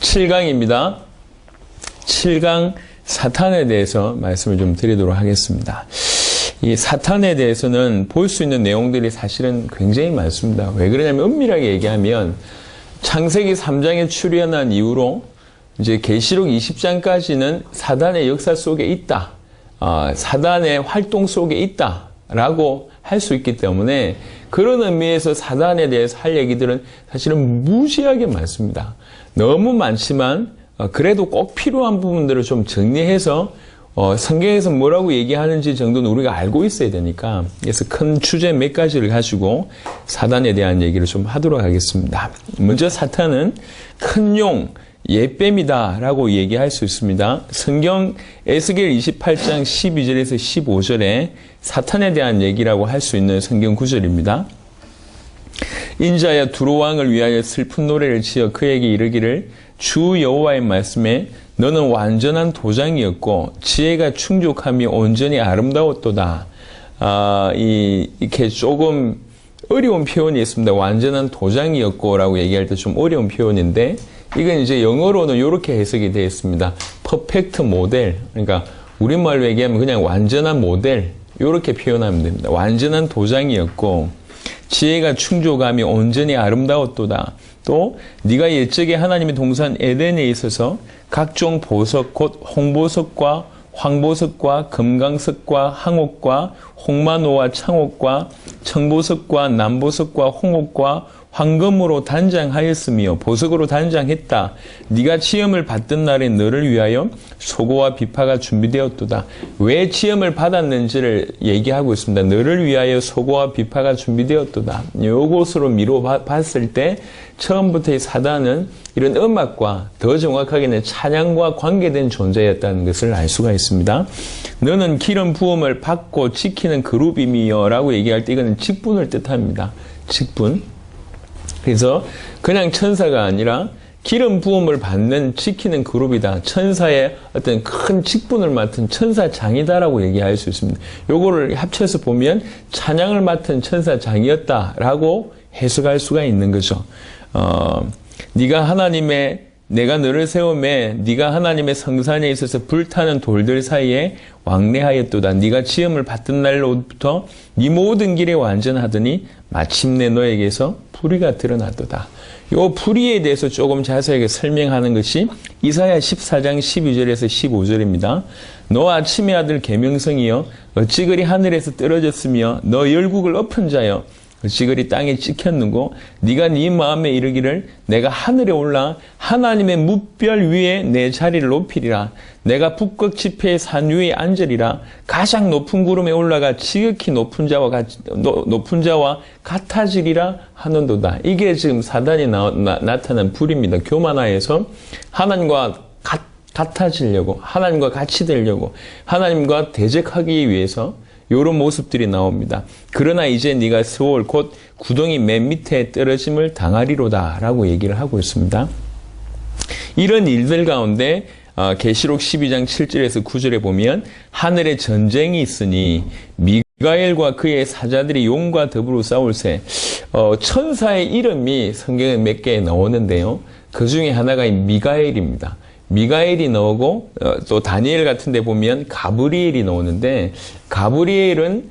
7강입니다. 7강 사탄에 대해서 말씀을 좀 드리도록 하겠습니다. 이 사탄에 대해서는 볼 수 있는 내용들이 사실은 굉장히 많습니다. 왜 그러냐면 엄밀하게 얘기하면 창세기 3장에 출현한 이후로 이제 계시록 20장까지는 사단의 역사 속에 있다. 사단의 활동 속에 있다라고 할 수 있기 때문에 그런 의미에서 사단에 대해서 할 얘기들은 사실은 무지하게 많습니다. 너무 많지만 그래도 꼭 필요한 부분들을 좀 정리해서 성경에서 뭐라고 얘기하는지 정도는 우리가 알고 있어야 되니까, 그래서 큰 주제 몇 가지를 가지고 사단에 대한 얘기를 좀 하도록 하겠습니다. 먼저 사탄은 큰 용, 옛뱀이다 라고 얘기할 수 있습니다. 성경 에스겔 28장 12절에서 15절에 사탄에 대한 얘기라고 할 수 있는 성경 구절입니다. 인자야 두로 왕을 위하여 슬픈 노래를 지어 그에게 이르기를 주 여호와의 말씀에 너는 완전한 도장이었고 지혜가 충족함이 온전히 아름다웠도다. 이렇게 조금 어려운 표현이 있습니다. 완전한 도장이었고 라고 얘기할 때 좀 어려운 표현인데, 이건 이제 영어로는 이렇게 해석이 되어 있습니다. 퍼펙트 모델. 그러니까 우리말로 얘기하면 그냥 완전한 모델. 이렇게 표현하면 됩니다. 완전한 도장이었고 지혜가 충족함이 온전히 아름다웠도다. 또 네가 옛적에 하나님의 동산 에덴에 있어서 각종 보석 곧 홍보석과 황보석과 금강석과 항옥과 홍마노와 창옥과 청보석과 남보석과 홍옥과 황금으로 단장하였으며 보석으로 단장했다. 네가 시험을 받던 날에 너를 위하여 소고와 비파가 준비되었도다. 왜 시험을 받았는지를 얘기하고 있습니다. 너를 위하여 소고와 비파가 준비되었도다. 요것으로 미뤄 봤을 때 처음부터 이 사단은 이런 음악과 더 정확하게는 찬양과 관계된 존재였다는 것을 알 수가 있습니다. 너는 기름 부음을 받고 지키는 그룹이며 라고 얘기할 때 이거는 직분을 뜻합니다. 직분. 그래서 그냥 천사가 아니라 기름 부음을 받는 지키는 그룹이다. 천사의 어떤 큰 직분을 맡은 천사장이다라고 얘기할 수 있습니다. 요거를 합쳐서 보면 찬양을 맡은 천사장이었다라고 해석할 수가 있는 거죠. 내가 너를 세우매 네가 하나님의 성산에 있어서 불타는 돌들 사이에 왕래하였도다. 네가 시험을 받던 날로부터 네 모든 길에 완전하더니 마침내 너에게서 불의가 드러났도다. 요 불의에 대해서 조금 자세하게 설명하는 것이 이사야 14장 12절에서 15절입니다. 너 아침의 아들 계명성이여 어찌 그리 하늘에서 떨어졌으며 너 열국을 엎은 자여 어찌 그리 땅에 찍혔는고 네가 네 마음에 이르기를 내가 하늘에 올라 하나님의 무별 위에 내 자리를 높이리라. 내가 북극 지폐의 산 위에 앉으리라. 가장 높은 구름에 올라가 지극히 높은 자와 같아지리라 하는도다. 이게 지금 사단이 나타난 불입니다. 교만하여서 하나님과 같아지려고, 하나님과 같이 되려고, 하나님과 대적하기 위해서 이런 모습들이 나옵니다. 그러나 이제 네가 스올 곧 구덩이 맨 밑에 떨어짐을 당하리로다 라고 얘기를 하고 있습니다. 이런 일들 가운데 계시록 12장 7절에서 9절에 보면 하늘에 전쟁이 있으니 미가엘과 그의 사자들이 용과 더불어 싸울세. 천사의 이름이 성경에 몇 개 나오는데요. 그 중에 하나가 미가엘입니다. 미가엘이 나오고 또 다니엘 같은 데 보면 가브리엘이 나오는데, 가브리엘은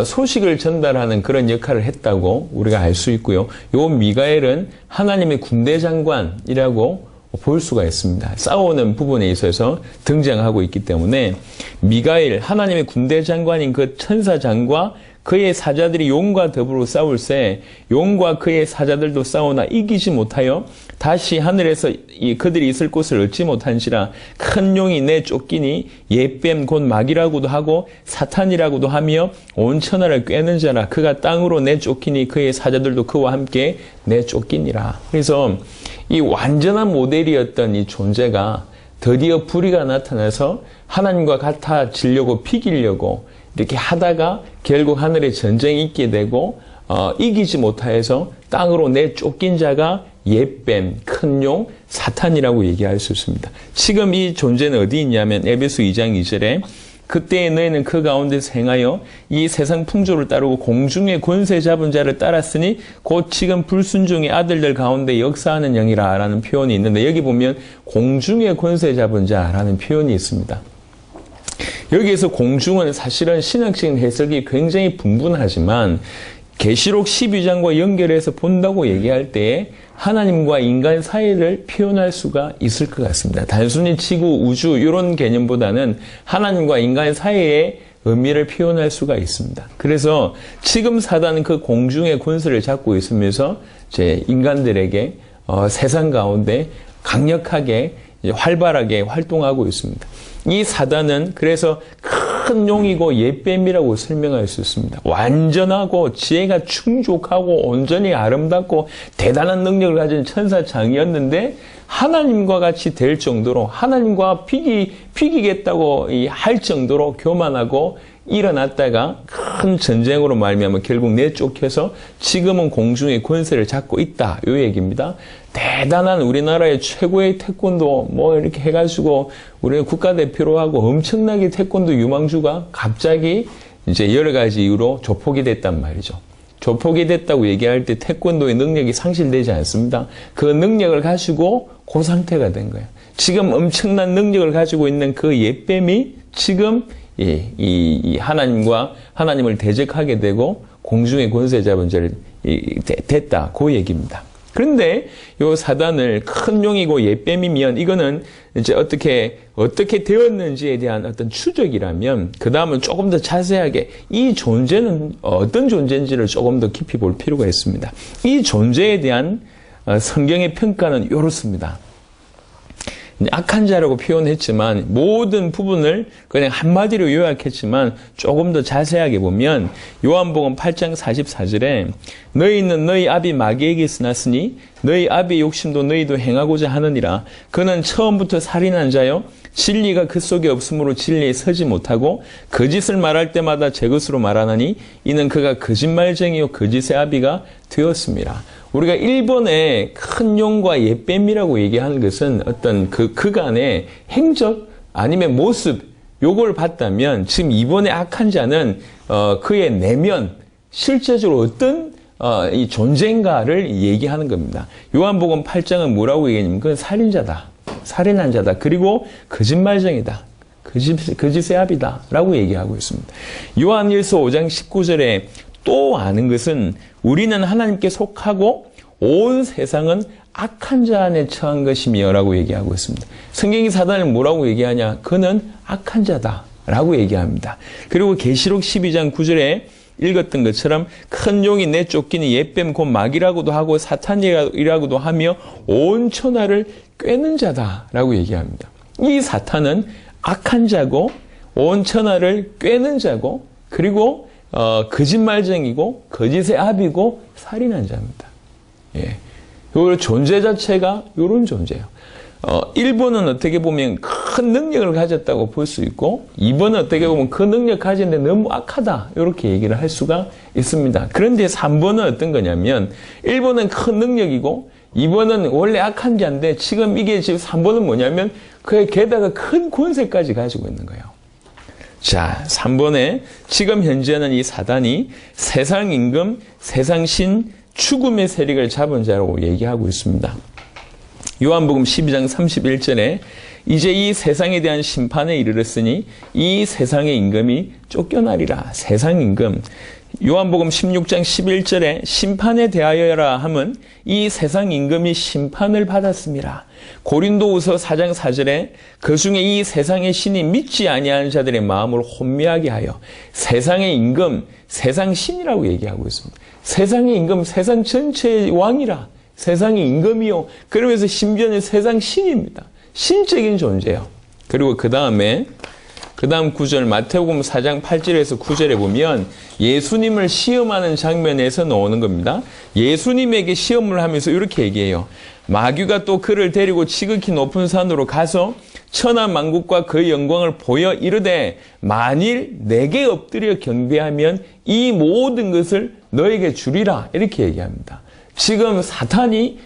소식을 전달하는 그런 역할을 했다고 우리가 알 수 있고요. 요 미가엘은 하나님의 군대 장관이라고 볼 수가 있습니다. 싸우는 부분에 있어서 등장하고 있기 때문에 미가엘, 하나님의 군대 장관인 그 천사장과 그의 사자들이 용과 더불어 싸울세. 용과 그의 사자들도 싸우나 이기지 못하여 다시 하늘에서 그들이 있을 곳을 얻지 못한지라. 큰 용이 내쫓기니 옛뱀 곧 마귀라고도 하고 사탄이라고도 하며 온 천하를 꿰는 자라. 그가 땅으로 내쫓기니 그의 사자들도 그와 함께 내쫓기니라. 그래서 이 완전한 모델이었던 이 존재가 드디어 불의가 나타나서 하나님과 같아지려고 피기려고 이렇게 하다가 결국 하늘에 전쟁이 있게 되고 이기지 못하여서 땅으로 내쫓긴 자가 옛뱀, 큰 용, 사탄이라고 얘기할 수 있습니다. 지금 이 존재는 어디 있냐면 에베소 2장 2절에 그때에 너희는 그 가운데서 행하여 이 세상 풍조를 따르고 공중의 권세 잡은 자를 따랐으니 곧 지금 불순종의 아들들 가운데 역사하는 영이라 라는 표현이 있는데, 여기 보면 공중의 권세 잡은 자라는 표현이 있습니다. 여기에서 공중은 사실은 신학적인 해석이 굉장히 분분하지만 계시록 12장과 연결해서 본다고 얘기할 때에 하나님과 인간 사이를 표현할 수가 있을 것 같습니다. 단순히 지구, 우주 이런 개념보다는 하나님과 인간 사이의 의미를 표현할 수가 있습니다. 그래서 지금 사단은 그 공중의 권세를 잡고 있으면서 인간들에게 세상 가운데 강력하게 활발하게 활동하고 있습니다. 이 사단은 그래서 큰 용이고 옛뱀이라고 설명할 수 있습니다. 완전하고 지혜가 충족하고 온전히 아름답고 대단한 능력을 가진 천사장이었는데 하나님과 같이 될 정도로, 하나님과 비기겠다고 할 정도로 교만하고 일어났다가 큰 전쟁으로 말미암아 결국 내쫓겨서 지금은 공중의 권세를 잡고 있다, 이 얘기입니다. 대단한 우리나라의 최고의 태권도 이렇게 해가지고 우리는 국가대표로 하고 엄청나게 태권도 유망주가 갑자기 이제 여러 가지 이유로 조폭이 됐단 말이죠. 조폭이 됐다고 얘기할 때 태권도의 능력이 상실되지 않습니다. 그 능력을 가지고 그 상태가 된 거예요. 지금 엄청난 능력을 가지고 있는 그 옛뱀이 지금 이 하나님을 대적하게 되고 공중의 권세 잡은 자를 됐다, 그 얘기입니다. 그런데 요 사단을 큰 용이고 옛뱀이면 이거는 이제 어떻게 되었는지에 대한 어떤 추적이라면 그 다음은 조금 더 자세하게 이 존재는 어떤 존재인지를 조금 더 깊이 볼 필요가 있습니다. 이 존재에 대한 성경의 평가는 이렇습니다. 악한 자라고 표현했지만 모든 부분을 그냥 한마디로 요약했지만 조금 더 자세하게 보면 요한복음 8장 44절에 너희는 너희 아비 마귀에게서 났으니 너희 아비의 욕심도 너희도 행하고자 하느니라. 그는 처음부터 살인한 자요 진리가 그 속에 없으므로 진리에 서지 못하고 거짓을 말할 때마다 제 것으로 말하나니 이는 그가 거짓말쟁이요 거짓의 아비가 되었습니다. 우리가 일본의 큰 용과 옛뱀이라고 얘기하는 것은 어떤 그간의 행적 아니면 모습, 요걸 봤다면 지금 이번에 악한 자는 그의 내면, 실제적으로 어떤 이 존재인가를 얘기하는 겁니다. 요한복음 8장은 뭐라고 얘기하냐면 그건 살인자다, 살인한 자다, 그리고 거짓말쟁이다, 거짓의 아비다 라고 얘기하고 있습니다. 요한일서 5장 19절에 또 아는 것은 우리는 하나님께 속하고 온 세상은 악한 자 안에 처한 것이며 라고 얘기하고 있습니다. 성경이 사단을 뭐라고 얘기하냐? 그는 악한 자다 라고 얘기합니다. 그리고 계시록 12장 9절에 읽었던 것처럼 큰 용이 내쫓기니 옛뱀 곧 마귀라고도 하고 사탄이라고도 하며 온 천하를 꿰는 자다 라고 얘기합니다. 이 사탄은 악한 자고 온 천하를 꿰는 자고 그리고 거짓말쟁이고 거짓의 아비고 살인한 자입니다. 예. 요 존재 자체가 요런 존재예요. 1번은 어떻게 보면 큰 능력을 가졌다고 볼 수 있고 2번은 어떻게 보면 그 능력 가졌는데 너무 악하다 이렇게 얘기를 할 수가 있습니다. 그런데 3번은 어떤 거냐면 1번은 큰 능력이고 2번은 원래 악한 자인데 지금 이게 지금 3번은 뭐냐면 그에 게다가 큰 권세까지 가지고 있는 거예요. 자, 3번에 지금 현재는 이 사단이 세상 임금, 세상 신, 죽음의 세력을 잡은 자라고 얘기하고 있습니다. 요한복음 12장 31절에 이제 이 세상에 대한 심판에 이르렀으니 이 세상의 임금이 쫓겨나리라. 세상 임금. 요한복음 16장 11절에 심판에 대하여라 함은 이 세상 임금이 심판을 받았습니다. 고린도후서 4장 4절에 그 중에 이 세상의 신이 믿지 아니하는 자들의 마음을 혼미하게 하여 세상의 임금, 세상 신이라고 얘기하고 있습니다. 세상의 임금, 세상 전체의 왕이라. 세상의 임금이요. 그러면서 심지어는 세상 신입니다. 신적인 존재예요. 그리고 그 다음 9절 마태복음 4장 8절에서 9절에 보면 예수님을 시험하는 장면에서 나오는 겁니다. 예수님에게 시험을 하면서 이렇게 얘기해요. 마귀가 또 그를 데리고 지극히 높은 산으로 가서 천하 만국과 그의 영광을 보여 이르되 만일 내게 엎드려 경배하면 이 모든 것을 너에게 주리라. 이렇게 얘기합니다. 지금 사탄이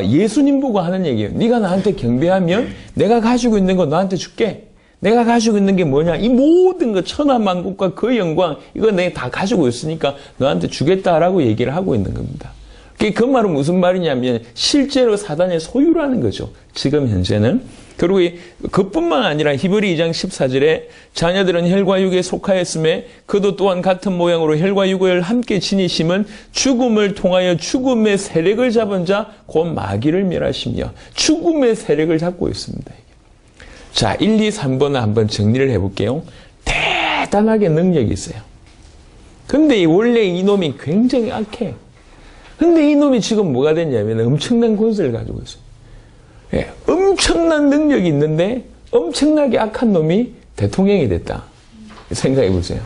예수님 보고 하는 얘기예요. 네가 나한테 경배하면 내가 가지고 있는 거 너한테 줄게. 내가 가지고 있는 게 뭐냐? 이 모든 것, 천하만국과 그 영광, 이거 내가 다 가지고 있으니까 너한테 주겠다라고 얘기를 하고 있는 겁니다. 그 말은 무슨 말이냐면 실제로 사단의 소유라는 거죠. 지금 현재는. 그리고 그뿐만 아니라 히브리 2장 14절에 자녀들은 혈과 육에 속하였음에 그도 또한 같은 모양으로 혈과 육을 함께 지니심은 죽음을 통하여 죽음의 세력을 잡은 자 곧 마귀를 멸하시며 죽음의 세력을 잡고 있습니다. 자, 1, 2, 3번을 한번 정리를 해볼게요. 대단하게 능력이 있어요. 근데 원래 이놈이 굉장히 악해. 근데 이놈이 지금 뭐가 됐냐면 엄청난 권세를 가지고 있어요. 예, 엄청난 능력이 있는데 엄청나게 악한 놈이 대통령이 됐다. 생각해 보세요.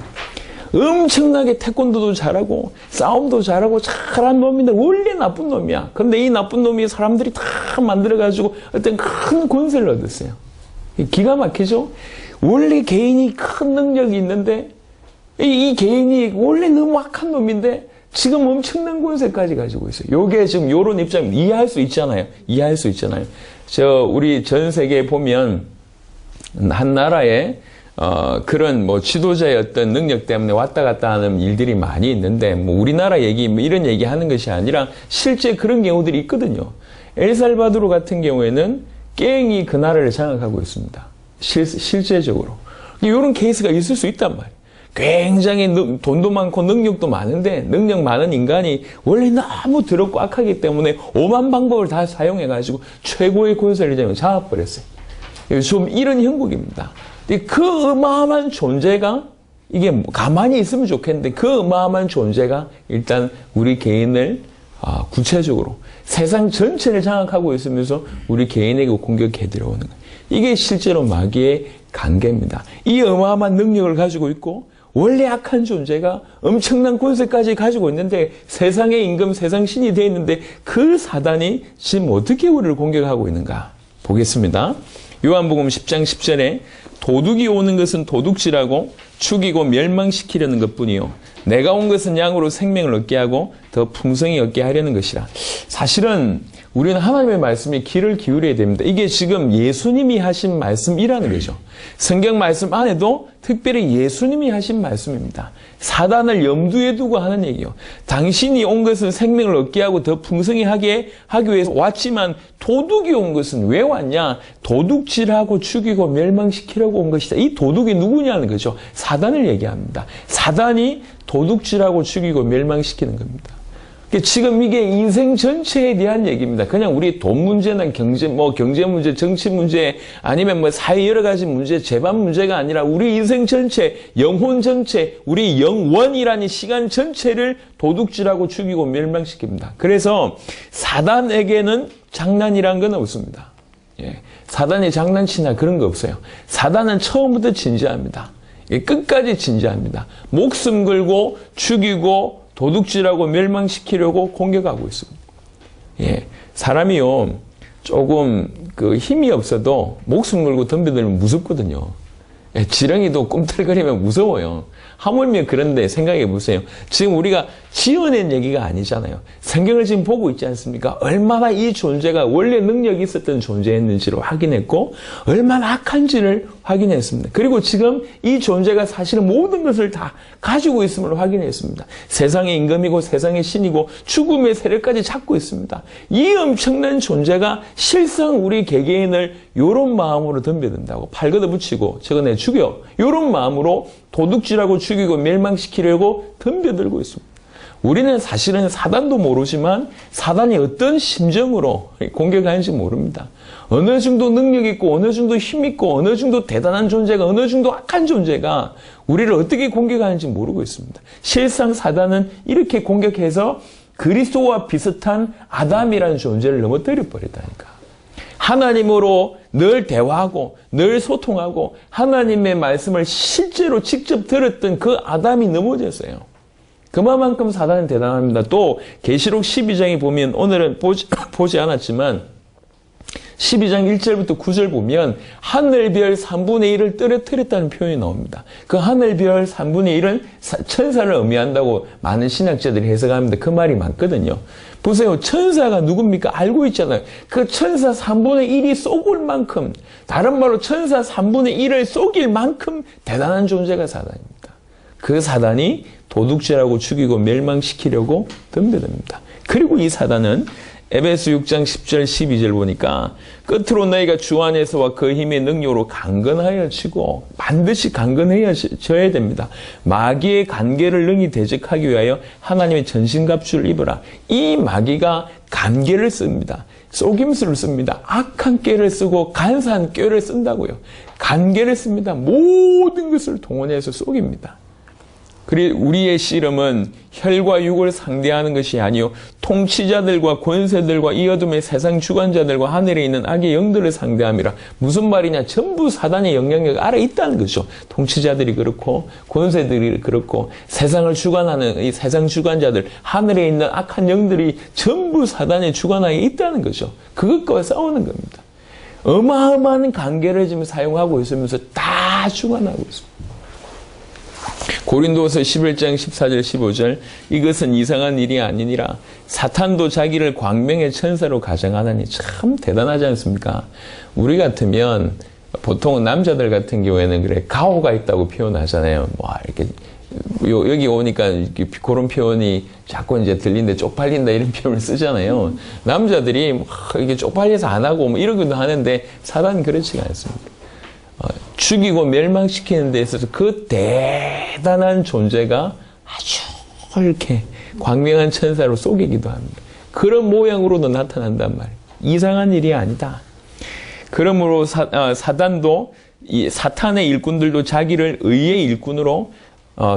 엄청나게 태권도도 잘하고 싸움도 잘하고 잘한 놈인데 원래 나쁜 놈이야. 그런데 이 나쁜 놈이 사람들이 다 만들어가지고 어떤 큰 권세를 얻었어요. 기가 막히죠? 원래 개인이 큰 능력이 있는데 이 개인이 원래 너무 악한 놈인데 지금 엄청난 권세까지 가지고 있어요. 요게 지금 요런 입장 이해할 수 있잖아요. 이해할 수 있잖아요. 우리 전 세계에 보면 한 나라에 그런 뭐 지도자의 어떤 능력 때문에 왔다 갔다 하는 일들이 많이 있는데 뭐 우리나라 얘기 뭐 이런 얘기 하는 것이 아니라 실제 그런 경우들이 있거든요. 엘살바도르 같은 경우에는 깽이 그 나라를 장악하고 있습니다. 실제적으로. 이런 케이스가 있을 수 있단 말이에요. 굉장히 돈도 많고 능력도 많은데 능력 많은 인간이 원래 너무 더럽고 악하기 때문에 오만 방법을 다 사용해가지고 최고의 권세를 잡아버렸어요. 좀 이런 형국입니다. 그 어마어마한 존재가 이게 가만히 있으면 좋겠는데 그 어마어마한 존재가 일단 우리 개인을 구체적으로 세상 전체를 장악하고 있으면서 우리 개인에게 공격해 들어오는 거예요. 이게 실제로 마귀의 관계입니다. 이 어마어마한 능력을 가지고 있고 원래 악한 존재가 엄청난 권세까지 가지고 있는데 세상의 임금, 세상 신이 되어 있는데 그 사단이 지금 어떻게 우리를 공격하고 있는가 보겠습니다. 요한복음 10장 10절에 도둑이 오는 것은 도둑질하고 죽이고 멸망시키려는 것뿐이요 내가 온 것은 양으로 생명을 얻게 하고 더 풍성히 얻게 하려는 것이라. 사실은 우리는 하나님의 말씀에 귀를 기울여야 됩니다. 이게 지금 예수님이 하신 말씀이라는 거죠. 성경 말씀 안에도 특별히 예수님이 하신 말씀입니다. 사단을 염두에 두고 하는 얘기요. 당신이 온 것은 생명을 얻게 하고 더 풍성히 하게 하기 위해서 왔지만 도둑이 온 것은 왜 왔냐? 도둑질하고 죽이고 멸망시키려고 온 것이다. 이 도둑이 누구냐는 거죠. 사단을 얘기합니다. 사단이 도둑질하고 죽이고 멸망시키는 겁니다. 지금 이게 인생 전체에 대한 얘기입니다. 그냥 우리 돈 문제나 경제 문제, 정치 문제, 아니면 뭐 사회 여러 가지 문제, 재반 문제가 아니라 우리 인생 전체, 영혼 전체, 우리 영원이라는 시간 전체를 도둑질하고 죽이고 멸망시킵니다. 그래서 사단에게는 장난이란 건 없습니다. 예, 사단이 장난치나 그런 거 없어요. 사단은 처음부터 진지합니다. 예, 끝까지 진지합니다. 목숨 걸고 죽이고 도둑질하고 멸망시키려고 공격하고 있습니다. 예, 사람이요 조금 그 힘이 없어도 목숨 걸고 덤벼들면 무섭거든요. 예, 지렁이도 꿈틀거리면 무서워요. 하물며 그런데 생각해 보세요. 지금 우리가 지어낸 얘기가 아니잖아요. 성경을 지금 보고 있지 않습니까? 얼마나 이 존재가 원래 능력이 있었던 존재였는지를 확인했고 얼마나 악한지를 확인했습니다. 그리고 지금 이 존재가 사실은 모든 것을 다 가지고 있음을 확인했습니다. 세상의 임금이고 세상의 신이고 죽음의 세력까지 잡고 있습니다. 이 엄청난 존재가 실상 우리 개개인을 이런 마음으로 덤벼든다고 팔 걷어붙이고 저거 내 죽여 이런 마음으로 도둑질하고 죽이고 멸망시키려고 덤벼들고 있습니다. 우리는 사실은 사단도 모르지만 사단이 어떤 심정으로 공격하는지 모릅니다. 어느 정도 능력 있고 어느 정도 힘 있고 어느 정도 대단한 존재가 어느 정도 악한 존재가 우리를 어떻게 공격하는지 모르고 있습니다. 실상 사단은 이렇게 공격해서 그리스도와 비슷한 아담이라는 존재를 넘어뜨려 버렸다니까. 하나님으로 늘 대화하고 늘 소통하고 하나님의 말씀을 실제로 직접 들었던 그 아담이 넘어졌어요. 그만큼 사단은 대단합니다. 또 계시록 12장에 보면 오늘은 보지 않았지만 12장 1절부터 9절 보면 하늘별 3분의 1을 떨어뜨렸다는 표현이 나옵니다. 그 하늘별 3분의 1은 천사를 의미한다고 많은 신학자들이 해석합니다. 그 말이 맞거든요. 보세요. 천사가 누굽니까? 알고 있잖아요. 그 천사 3분의 1이 쏘을 만큼, 다른 말로 천사 3분의 1을 쏘길 만큼 대단한 존재가 사단입니다. 그 사단이 도둑질하고 죽이고 멸망시키려고 덤벼듭니다. 그리고 이 사단은 에베소 6장 10절 12절 보니까 끝으로 너희가 주 안에서와 그 힘의 능력으로 강건하여 지고 반드시 강건해져야 됩니다. 마귀의 간계를 능히 대적하기 위하여 하나님의 전신갑주를 입으라. 이 마귀가 간계를 씁니다. 속임수를 씁니다. 악한 꾀를 쓰고 간사한 꾀를 쓴다고요. 간계를 씁니다. 모든 것을 동원해서 속입니다. 그리고 우리의 씨름은 혈과 육을 상대하는 것이 아니요 통치자들과 권세들과 이 어둠의 세상 주관자들과 하늘에 있는 악의 영들을 상대함이라. 무슨 말이냐? 전부 사단의 영향력 아래 있다는 거죠. 통치자들이 그렇고 권세들이 그렇고 세상을 주관하는 이 세상 주관자들, 하늘에 있는 악한 영들이 전부 사단의 주관하에 있다는 거죠. 그것과 싸우는 겁니다. 어마어마한 관계를 지금 사용하고 있으면서 다 주관하고 있습니다. 고린도서 11장 14절 15절 이것은 이상한 일이 아니니라. 사탄도 자기를 광명의 천사로 가정하다니 참 대단하지 않습니까? 우리 같으면 보통 남자들 같은 경우에는 그래 가호가 있다고 표현하잖아요. 뭐 이렇게 여기 오니까 그런 표현이 자꾸 이제 들리는데 쪽팔린다 이런 표현을 쓰잖아요. 남자들이 이게 쪽팔려서 안 하고 뭐 이러기도 하는데 사단은 그렇지가 않습니다. 죽이고 멸망시키는 데 있어서 그 대단한 존재가 아주 이렇게 광명한 천사로 속이기도 합니다. 그런 모양으로도 나타난단 말이에요. 이상한 일이 아니다. 그러므로 사단도 사탄의 일꾼들도 자기를 의의 일꾼으로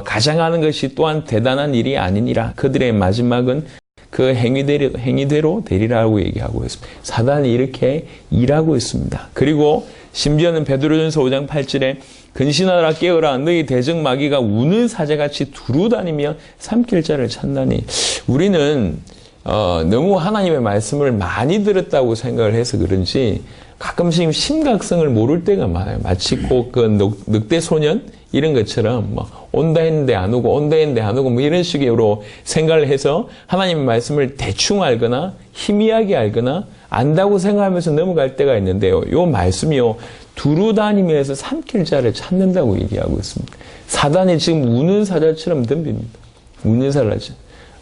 가장하는 것이 또한 대단한 일이 아니니라. 그들의 마지막은 그 행위대로 되리라고 얘기하고 있습니다. 사단이 이렇게 일하고 있습니다. 그리고 심지어는 베드로전서 5장 8절에 근신하라 깨어라 너희 대적 마귀가 우는 사자같이 두루다니며 삼킬 자를 찾나니. 우리는 너무 하나님의 말씀을 많이 들었다고 생각을 해서 그런지 가끔씩 심각성을 모를 때가 많아요. 마치 꼭 그 늑대 소년 이런 것처럼 뭐 온다 했는데 안 오고 온다 했는데 안 오고 뭐 이런 식으로 생각을 해서 하나님의 말씀을 대충 알거나 희미하게 알거나 안다고 생각하면서 넘어갈 때가 있는데요. 이 말씀이요. 두루 다니면서 삼킬 자를 찾는다고 얘기하고 있습니다. 사단이 지금 우는 사자처럼 덤빕니다. 우는 사자.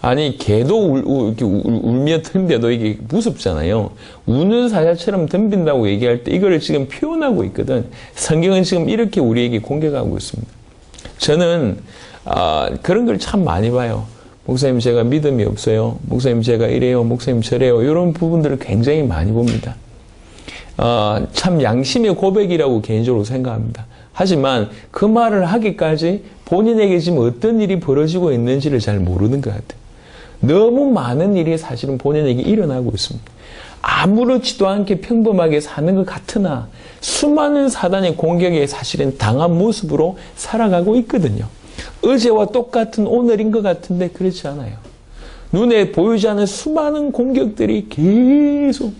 아니 개도 이렇게 울며 덤벼도 이게 무섭잖아요. 우는 사자처럼 덤빈다고 얘기할 때 이거를 지금 표현하고 있거든. 성경은 지금 이렇게 우리에게 공격하고 있습니다. 저는 그런 걸 참 많이 봐요. 목사님 제가 믿음이 없어요. 목사님 제가 이래요. 목사님 저래요. 이런 부분들을 굉장히 많이 봅니다. 참 양심의 고백이라고 개인적으로 생각합니다. 하지만 그 말을 하기까지 본인에게 지금 어떤 일이 벌어지고 있는지를 잘 모르는 것 같아요. 너무 많은 일이 사실은 본인에게 일어나고 있습니다. 아무렇지도 않게 평범하게 사는 것 같으나 수많은 사단의 공격에 사실은 당한 모습으로 살아가고 있거든요. 어제와 똑같은 오늘인 것 같은데 그렇지 않아요. 눈에 보이지 않는 수많은 공격들이 계속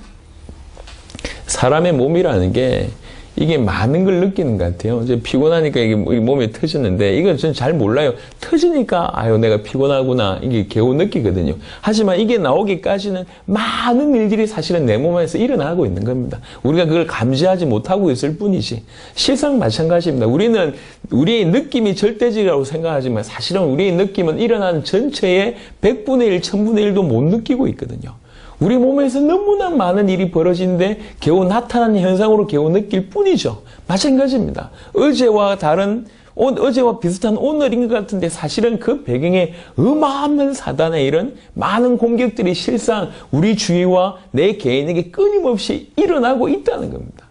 사람의 몸이라는 게 이게 많은 걸 느끼는 것 같아요. 이제 피곤하니까 이게 몸에 터지는데 이걸 저는 잘 몰라요. 터지니까 아유 내가 피곤하구나 이게 겨우 느끼거든요. 하지만 이게 나오기까지는 많은 일들이 사실은 내 몸에서 일어나고 있는 겁니다. 우리가 그걸 감지하지 못하고 있을 뿐이지. 실상 마찬가지입니다. 우리는 우리의 느낌이 절대적이라고 생각하지만 사실은 우리의 느낌은 일어나는 전체의 100분의 1, 1000분의 1도 못 느끼고 있거든요. 우리 몸에서 너무나 많은 일이 벌어지는데 겨우 나타나는 현상으로 겨우 느낄 뿐이죠. 마찬가지입니다. 어제와 비슷한 오늘인 것 같은데 사실은 그 배경에 어마어마한 사단의 이런 많은 공격들이 실상 우리 주위와 내 개인에게 끊임없이 일어나고 있다는 겁니다.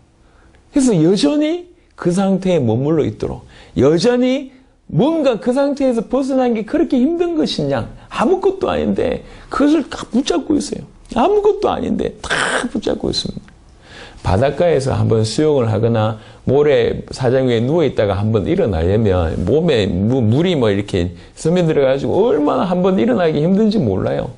그래서 여전히 그 상태에 머물러 있도록 여전히 뭔가 그 상태에서 벗어나는 게 그렇게 힘든 것이냐 아무것도 아닌데 그것을 다 붙잡고 있어요. 아무것도 아닌데 다 붙잡고 있습니다. 바닷가에서 한번 수영을 하거나 모래 사장 위에 누워있다가 한번 일어나려면 몸에 물이 뭐 이렇게 스며들어가지고 얼마나 한번 일어나기 힘든지 몰라요.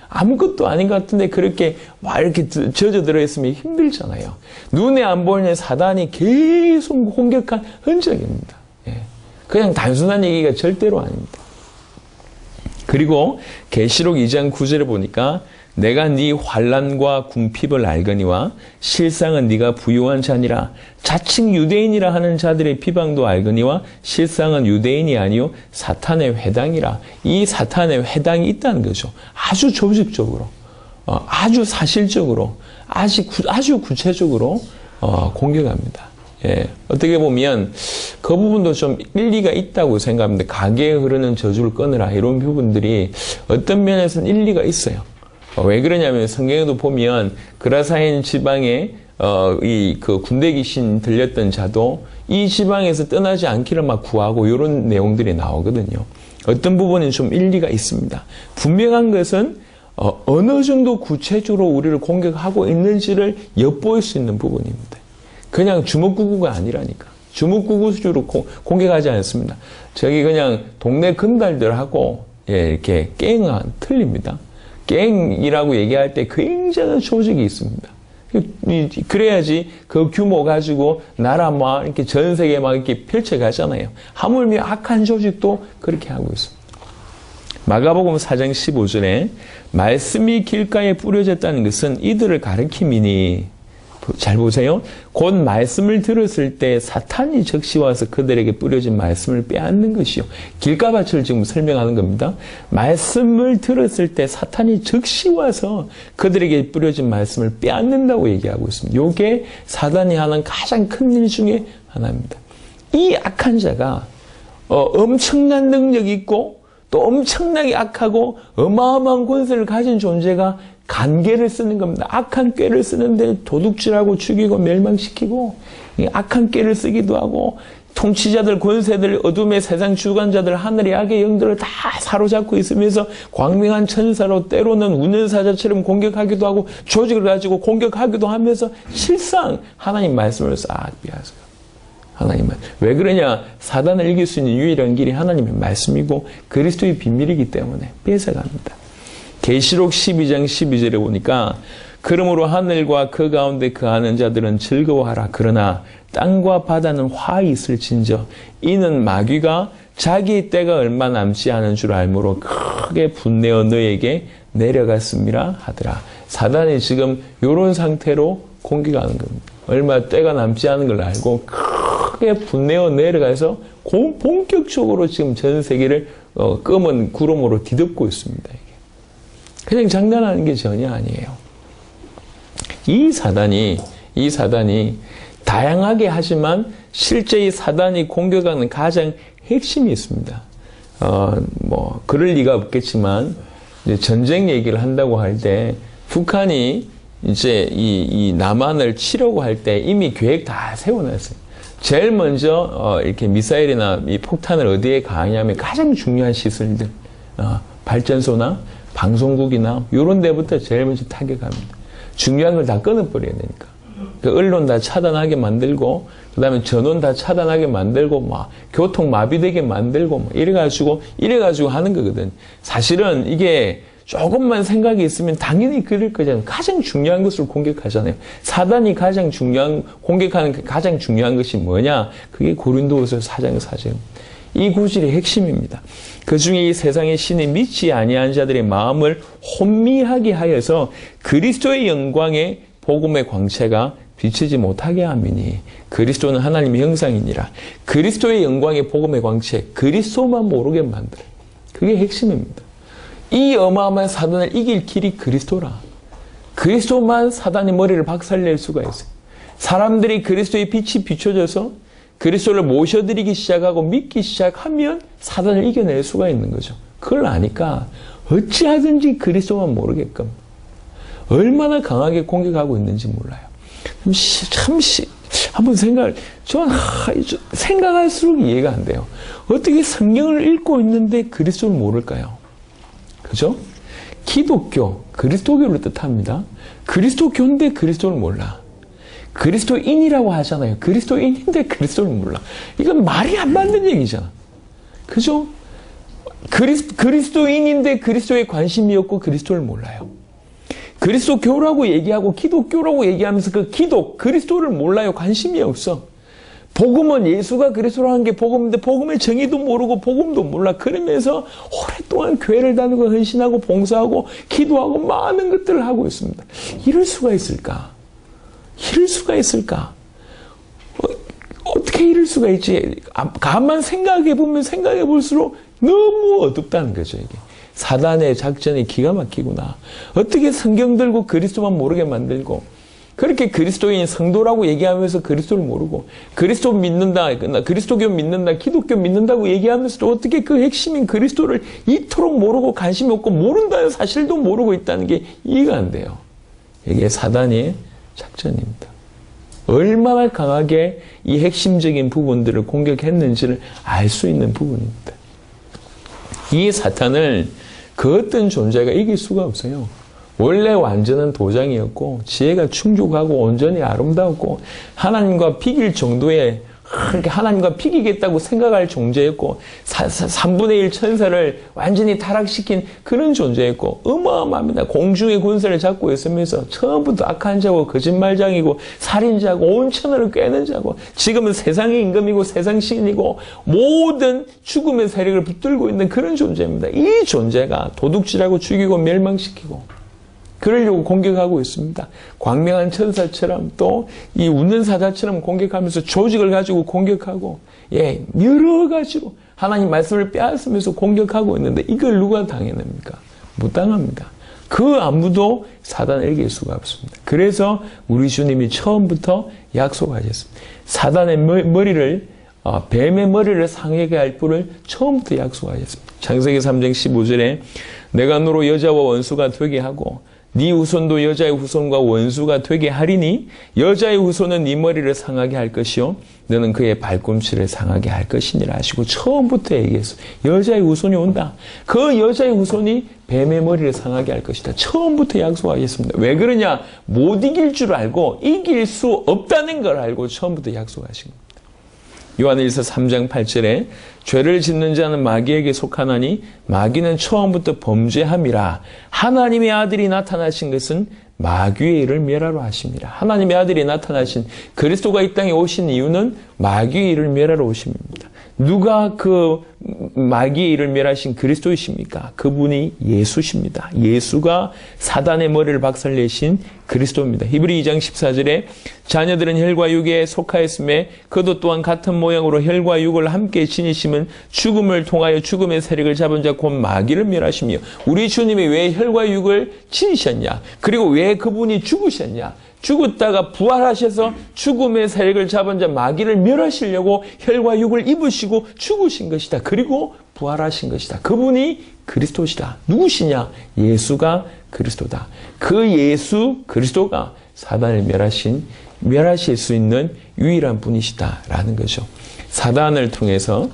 아무것도 아닌 것 같은데 그렇게 막 이렇게 젖어 들어있으면 힘들잖아요. 눈에 안 보이는 사단이 계속 공격한 흔적입니다. 예. 그냥 단순한 얘기가 절대로 아닙니다. 그리고 계시록 2장 9절에 보니까 내가 네 환난과 궁핍을 알거니와 실상은 네가 부유한 자니라. 자칭 유대인이라 하는 자들의 비방도 알거니와 실상은 유대인이 아니요 사탄의 회당이라. 이 사탄의 회당이 있다는 거죠. 아주 조직적으로, 아주 사실적으로, 아주 구체적으로 공격합니다. 예, 어떻게 보면 그 부분도 좀 일리가 있다고 생각합니다. 가계에 흐르는 저주를 끊으라 이런 부분들이 어떤 면에서는 일리가 있어요. 왜 그러냐면 성경에도 보면 그라사인 지방에 그 군대 귀신 들렸던 자도 이 지방에서 떠나지 않기를 막 구하고 이런 내용들이 나오거든요. 어떤 부분은 좀 일리가 있습니다. 분명한 것은 어느 정도 구체적으로 우리를 공격하고 있는지를 엿보일 수 있는 부분입니다. 그냥 주먹구구가 아니라니까. 주먹구구로 공격하지 않습니다. 저기 그냥 동네 건달들하고 이렇게 깽은 틀립니다. 갱이라고 얘기할 때 굉장한 조직이 있습니다. 그래야지 그 규모 가지고 나라 막 이렇게 전 세계에 막 이렇게 펼쳐가잖아요. 하물며 악한 조직도 그렇게 하고 있습니다. 마가복음 4장 15절에 말씀이 길가에 뿌려졌다는 것은 이들을 가리킴이니, 잘 보세요. 곧 말씀을 들었을 때 사탄이 적시 와서 그들에게 뿌려진 말씀을 빼앗는 것이요. 길가밭을 지금 설명하는 겁니다. 말씀을 들었을 때 사탄이 적시 와서 그들에게 뿌려진 말씀을 빼앗는다고 얘기하고 있습니다. 이게 사단이 하는 가장 큰 일 중에 하나입니다. 이 악한 자가 엄청난 능력이 있고 또 엄청나게 악하고 어마어마한 권세를 가진 존재가 간계를 쓰는 겁니다. 악한 꾀를 쓰는데 도둑질하고 죽이고 멸망시키고, 악한 꾀를 쓰기도 하고, 통치자들, 권세들, 어둠의 세상 주관자들, 하늘의 악의 영들을 다 사로잡고 있으면서 광명한 천사로 때로는 우는 사자처럼 공격하기도 하고 조직을 가지고 공격하기도 하면서 실상 하나님 말씀을 싹 빼앗아요. 하나님은. 왜 그러냐? 사단을 이길 수 있는 유일한 길이 하나님의 말씀이고 그리스도의 비밀이기 때문에 뺏어갑니다. 계시록 12장 12절에 보니까 그러므로 하늘과 그 가운데 거하는 자들은 즐거워하라. 그러나 땅과 바다는 화히 있을진저 이는 마귀가 자기 때가 얼마 남지 않은 줄 알므로 크게 분내어 너에게 내려갔음이라 하더라. 사단이 지금 이런 상태로 공격하는 겁니다. 얼마 때가 남지 않은 걸 알고 크게 분내어 내려가서 본격적으로 지금 전 세계를 검은 구름으로 뒤덮고 있습니다. 그냥 장난하는 게 전혀 아니에요. 이 사단이 다양하게 하지만 실제 이 사단이 공격하는 가장 핵심이 있습니다. 그럴 리가 없겠지만, 이제 전쟁 얘기를 한다고 할 때, 북한이 이제 이 남한을 치려고 할 때 이미 계획 다 세워놨어요. 제일 먼저, 이렇게 미사일이나 이 폭탄을 어디에 가하냐면 가장 중요한 시설들, 발전소나 방송국이나 이런 데부터 제일 먼저 타격합니다. 중요한 걸 다 끊어버려야 되니까. 그 언론 다 차단하게 만들고, 그 다음에 전원 다 차단하게 만들고, 막 교통 마비되게 만들고, 막 이래가지고 하는 거거든. 사실은 이게 조금만 생각이 있으면 당연히 그럴 거잖아요. 가장 중요한 것을 공격하잖아요. 사단이 공격하는 가장 중요한 것이 뭐냐? 그게 고린도후서 4장 4절. 이 구절의 핵심입니다. 그 중에 이 세상의 신이 믿지 아니한 자들의 마음을 혼미하게 하여서 그리스도의 영광의 복음의 광채가 비치지 못하게 함이니 그리스도는 하나님의 형상이니라. 그리스도의 영광의 복음의 광채, 그리스도만 모르게 만들어요. 그게 핵심입니다. 이 어마어마한 사단을 이길 길이 그리스도라. 그리스도만 사단의 머리를 박살낼 수가 있어요. 사람들이 그리스도의 빛이 비춰져서 그리스도를 모셔드리기 시작하고 믿기 시작하면 사단을 이겨낼 수가 있는 거죠. 그걸 아니까 어찌하든지 그리스도만 모르게끔 얼마나 강하게 공격하고 있는지 몰라요. 한번 생각할수록 이해가 안 돼요. 어떻게 성경을 읽고 있는데 그리스도를 모를까요? 그죠? 기독교, 그리스도교를 뜻합니다. 그리스도교인데 그리스도를 몰라. 그리스도인이라고 하잖아요. 그리스도인인데 그리스도를 몰라. 이건 말이 안 맞는 얘기잖아. 그죠? 그리스도인인데 그리스도에 관심이 없고 그리스도를 몰라요. 그리스도교라고 얘기하고 기독교라고 얘기하면서 그 그리스도를 몰라요. 관심이 없어. 복음은 예수가 그리스도라는 게 복음인데 복음의 정의도 모르고 복음도 몰라. 그러면서 오랫동안 교회를 다니고 헌신하고 봉사하고 기도하고 많은 것들을 하고 있습니다. 이럴 수가 있을까? 이럴 수가 있을까? 어떻게 이럴 수가 있지? 가만 생각해 볼수록 너무 어둡다는 거죠, 이게. 사단의 작전이 기가 막히구나. 어떻게 성경 들고 그리스도만 모르게 만들고, 그렇게 그리스도인 성도라고 얘기하면서 그리스도를 모르고, 그리스도 믿는다, 그리스도교 믿는다, 기독교 믿는다고 얘기하면서도 어떻게 그 핵심인 그리스도를 이토록 모르고 관심이 없고 모른다는 사실도 모르고 있다는 게 이해가 안 돼요. 이게 사단의 작전입니다. 얼마나 강하게 이 핵심적인 부분들을 공격했는지를 알 수 있는 부분입니다. 이 사탄을 그 어떤 존재가 이길 수가 없어요. 원래 완전한 도장이었고 지혜가 충족하고 온전히 아름다웠고 하나님과 비길 정도의 하나님과 비기겠다고 생각할 존재였고 3분의 1 천사를 완전히 타락시킨 그런 존재였고 어마어마합니다. 공중의 권세를 잡고 있으면서 처음부터 악한 자고 거짓말장이고 살인자고 온 천하를 꿰는 자고 지금은 세상의 임금이고 세상 신이고 모든 죽음의 세력을 붙들고 있는 그런 존재입니다. 이 존재가 도둑질하고 죽이고 멸망시키고 그러려고 공격하고 있습니다. 광명한 천사처럼 또 이 웃는 사자처럼 공격하면서 조직을 가지고 공격하고 여러 가지로 하나님 말씀을 빼앗으면서 공격하고 있는데 이걸 누가 당해냅니까? 못 당합니다. 그 아무도 사단을 이길 수가 없습니다. 그래서 우리 주님이 처음부터 약속하셨습니다. 사단의 머리를 뱀의 머리를 상하게 할 뿔을 처음부터 약속하셨습니다. 창세기 3장 15절에 내가 너로 여자와 원수가 되게 하고 네 후손도 여자의 후손과 원수가 되게 하리니 여자의 후손은 네 머리를 상하게 할 것이요 너는 그의 발꿈치를 상하게 할 것이니라 하시고 처음부터 얘기했어요. 여자의 후손이 온다. 그 여자의 후손이 뱀의 머리를 상하게 할 것이다. 처음부터 약속하셨습니다. 왜 그러냐? 못 이길 줄 알고 이길 수 없다는 걸 알고 처음부터 약속하신 겁니다. 요한일서 3장 8절에 죄를 짓는 자는 마귀에게 속하나니 마귀는 처음부터 범죄함이라. 하나님의 아들이 나타나신 것은 마귀의 일을 멸하러 하십니다. 하나님의 아들이 나타나신 그리스도가 이 땅에 오신 이유는 마귀의 일을 멸하러 오십니다. 누가 그 마귀의 일을 멸하신 그리스도이십니까? 그분이 예수십니다. 예수가 사단의 머리를 박살내신 그리스도입니다. 히브리 2장 14절에 자녀들은 혈과 육에 속하였음에 그도 또한 같은 모양으로 혈과 육을 함께 지니심은 죽음을 통하여 죽음의 세력을 잡은 자 곧 마귀를 멸하시며 우리 주님이 왜 혈과 육을 지니셨냐? 그리고 왜 그분이 죽으셨냐? 죽었다가 부활하셔서 죽음의 세력을 잡은 자 마귀를 멸하시려고 혈과 육을 입으시고 죽으신 것이다. 그리고 부활하신 것이다. 그분이 그리스도시다. 누구시냐? 예수가 그리스도다. 그 예수 그리스도가 사단을 멸하실 수 있는 유일한 분이시다라는 거죠. 사단을 통해서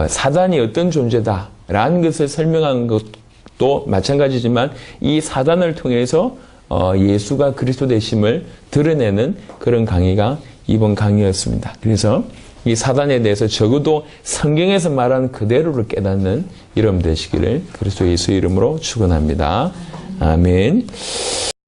사단이 어떤 존재다라는 것을 설명한 것도 마찬가지지만 이 사단을 통해서 예수가 그리스도 되심을 드러내는 그런 강의가 이번 강의였습니다. 그래서 이 사단에 대해서 적어도 성경에서 말하는 그대로를 깨닫는 여러분 되시기를 그리스도 예수의 이름으로 축원합니다. 아멘.